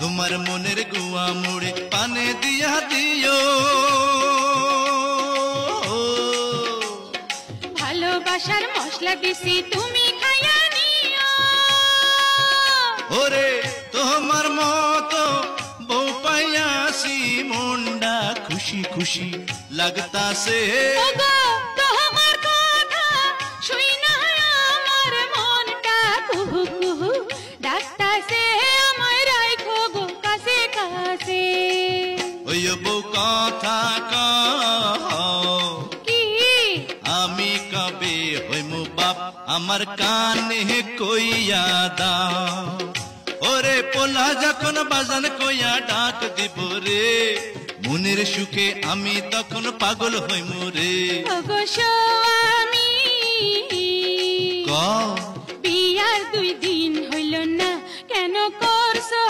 তোমার মনের গুয়া মুড়ে পানে দিয়া দিও ভালোবাসার মশলা দিছি তুমি খাইয়া নিও ওরে তোমার মতো বউ পাইয়াছি মনটা খুশি খুশি লাগতাছে ওগো তোমার কথা শুইনা আমার মনটা কুহু কুহু ডাকতাছে আমায় রাখো গো কাছে কাছে ওই বউ কথা কও কি আমি কবে হইমু বাপ আমার কানে কইয়া দাও ওরে পোলা যখন বাজান কইয়া ডাক দিব রে মনের সুখে আমি তখন পাগল হইমু রে ওগো স্বামী কও বিয়ার 2 দিন হইল না কেন করছো